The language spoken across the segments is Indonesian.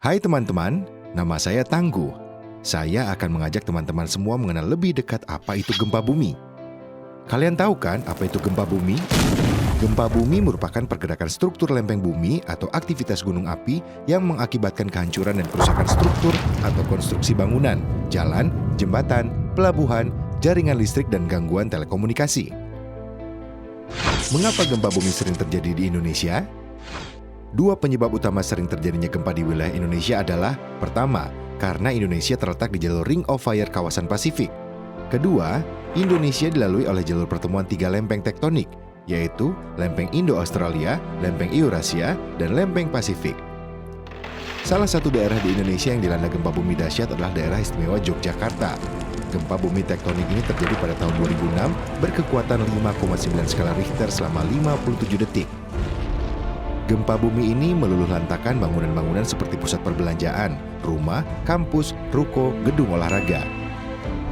Hai teman-teman, nama saya Tangguh. Saya akan mengajak teman-teman semua mengenal lebih dekat apa itu gempa bumi. Kalian tahu kan apa itu gempa bumi? Gempa bumi merupakan pergerakan struktur lempeng bumi atau aktivitas gunung api yang mengakibatkan kehancuran dan kerusakan struktur atau konstruksi bangunan, jalan, jembatan, pelabuhan, jaringan listrik, dan gangguan telekomunikasi. Mengapa gempa bumi sering terjadi di Indonesia? Dua penyebab utama sering terjadinya gempa di wilayah Indonesia adalah: pertama, karena Indonesia terletak di jalur Ring of Fire kawasan Pasifik. Kedua, Indonesia dilalui oleh jalur pertemuan tiga lempeng tektonik, yaitu lempeng Indo-Australia, lempeng Eurasia, dan lempeng Pasifik. Salah satu daerah di Indonesia yang dilanda gempa bumi dahsyat adalah daerah istimewa Yogyakarta. Gempa bumi tektonik ini terjadi pada tahun 2006 berkekuatan 5,9 skala Richter selama 57 detik. Gempa bumi ini meluluhlantakkan bangunan-bangunan seperti pusat perbelanjaan, rumah, kampus, ruko, gedung olahraga.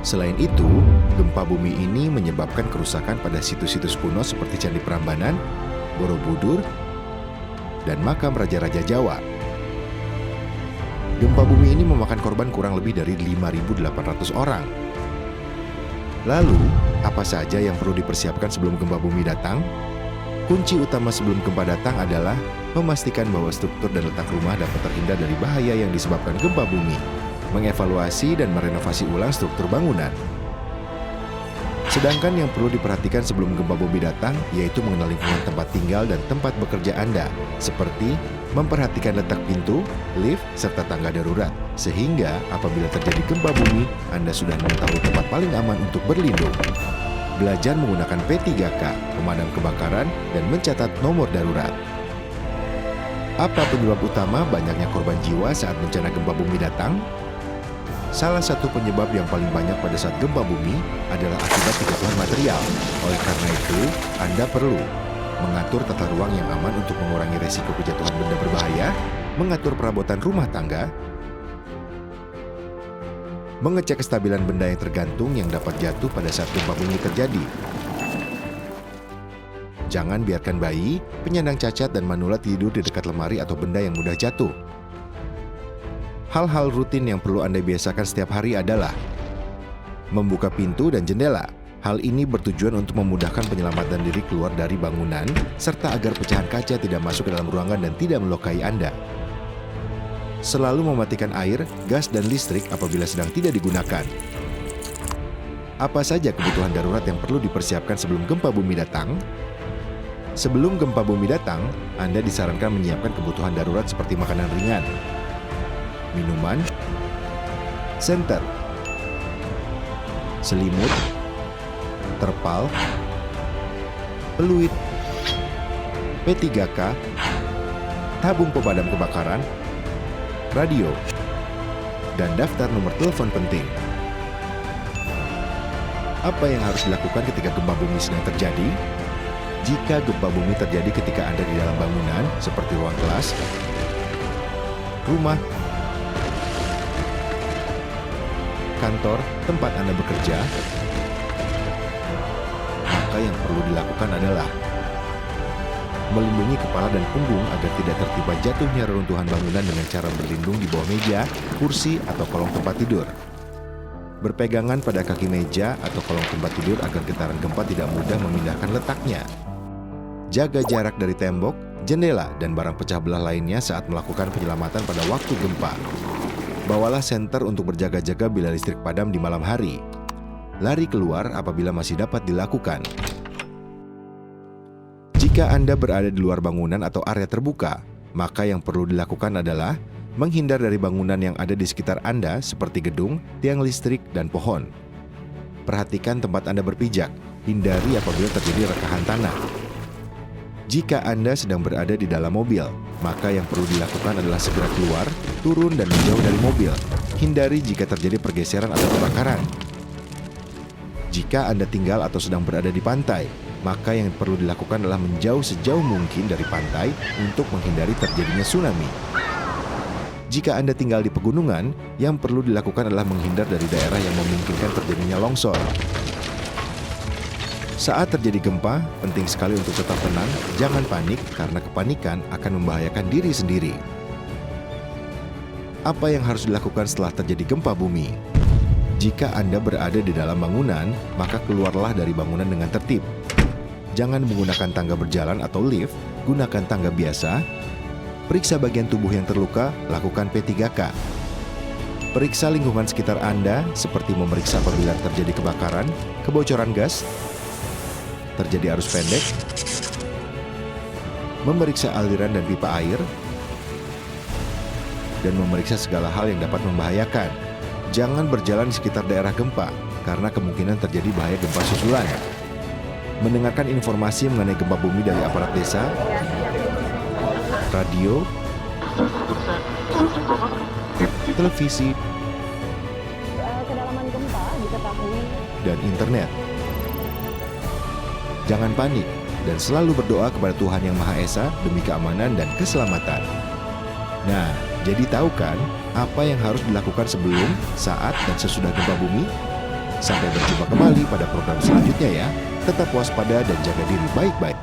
Selain itu, gempa bumi ini menyebabkan kerusakan pada situs-situs kuno seperti Candi Prambanan, Borobudur, dan makam Raja-Raja Jawa. Gempa bumi ini memakan korban kurang lebih dari 5.800 orang. Lalu, apa saja yang perlu dipersiapkan sebelum gempa bumi datang? Kunci utama sebelum gempa datang adalah memastikan bahwa struktur dan letak rumah dapat terhindar dari bahaya yang disebabkan gempa bumi, mengevaluasi dan merenovasi ulang struktur bangunan. Sedangkan yang perlu diperhatikan sebelum gempa bumi datang yaitu mengenal lingkungan tempat tinggal dan tempat bekerja Anda, seperti memperhatikan letak pintu, lift, serta tangga darurat, sehingga apabila terjadi gempa bumi, Anda sudah mengetahui tempat paling aman untuk berlindung. Belajar menggunakan P3K, pemadam kebakaran, dan mencatat nomor darurat. Apa penyebab utama banyaknya korban jiwa saat bencana gempa bumi datang? Salah satu penyebab yang paling banyak pada saat gempa bumi adalah akibat kejatuhan material. Oleh karena itu, Anda perlu mengatur tata ruang yang aman untuk mengurangi resiko kejatuhan benda berbahaya, mengatur perabotan rumah tangga, mengecek kestabilan benda yang tergantung yang dapat jatuh pada saat gempa bumi terjadi. Jangan biarkan bayi, penyandang cacat, dan manula tidur di dekat lemari atau benda yang mudah jatuh. Hal-hal rutin yang perlu Anda biasakan setiap hari adalah membuka pintu dan jendela. Hal ini bertujuan untuk memudahkan penyelamatan diri keluar dari bangunan, serta agar pecahan kaca tidak masuk ke dalam ruangan dan tidak melukai Anda. Selalu mematikan air, gas, dan listrik apabila sedang tidak digunakan. Apa saja kebutuhan darurat yang perlu dipersiapkan sebelum gempa bumi datang? Sebelum gempa bumi datang, Anda disarankan menyiapkan kebutuhan darurat seperti makanan ringan, minuman, senter, selimut, terpal, peluit, P3K, tabung pemadam kebakaran, radio, dan daftar nomor telepon penting. Apa yang harus dilakukan ketika gempa bumi sedang terjadi? Jika gempa bumi terjadi ketika Anda di dalam bangunan, seperti ruang kelas, rumah, kantor, tempat Anda bekerja, maka yang perlu dilakukan adalah melindungi kepala dan punggung agar tidak tertimpa jatuhnya reruntuhan bangunan dengan cara berlindung di bawah meja, kursi, atau kolong tempat tidur. Berpegangan pada kaki meja atau kolong tempat tidur agar getaran gempa tidak mudah memindahkan letaknya. Jaga jarak dari tembok, jendela, dan barang pecah belah lainnya saat melakukan penyelamatan pada waktu gempa. Bawalah senter untuk berjaga-jaga bila listrik padam di malam hari. Lari keluar apabila masih dapat dilakukan. Jika Anda berada di luar bangunan atau area terbuka, maka yang perlu dilakukan adalah menghindar dari bangunan yang ada di sekitar Anda seperti gedung, tiang listrik, dan pohon. Perhatikan tempat Anda berpijak, hindari apabila terjadi rekahan tanah. Jika Anda sedang berada di dalam mobil, maka yang perlu dilakukan adalah segera keluar, turun, dan menjauh dari mobil. Hindari jika terjadi pergeseran atau kebakaran. Jika Anda tinggal atau sedang berada di pantai, maka yang perlu dilakukan adalah menjauh sejauh mungkin dari pantai untuk menghindari terjadinya tsunami. Jika Anda tinggal di pegunungan, yang perlu dilakukan adalah menghindar dari daerah yang memungkinkan terjadinya longsor. Saat terjadi gempa, penting sekali untuk tetap tenang, jangan panik karena kepanikan akan membahayakan diri sendiri. Apa yang harus dilakukan setelah terjadi gempa bumi? Jika Anda berada di dalam bangunan, maka keluarlah dari bangunan dengan tertib. Jangan menggunakan tangga berjalan atau lift, gunakan tangga biasa. Periksa bagian tubuh yang terluka, lakukan P3K. Periksa lingkungan sekitar Anda, seperti memeriksa apabila terjadi kebakaran, kebocoran gas, terjadi arus pendek, memeriksa aliran dan pipa air, dan memeriksa segala hal yang dapat membahayakan. Jangan berjalan di sekitar daerah gempa, karena kemungkinan terjadi bahaya gempa susulan. Mendengarkan informasi mengenai gempa bumi dari aparat desa, radio, televisi, kedalaman gempa diketahui, dan internet. Jangan panik dan selalu berdoa kepada Tuhan Yang Maha Esa demi keamanan dan keselamatan. Nah, jadi tahu kan apa yang harus dilakukan sebelum, saat, dan sesudah gempa bumi? Sampai berjumpa kembali pada program selanjutnya ya. Tetap waspada dan jaga diri baik-baik.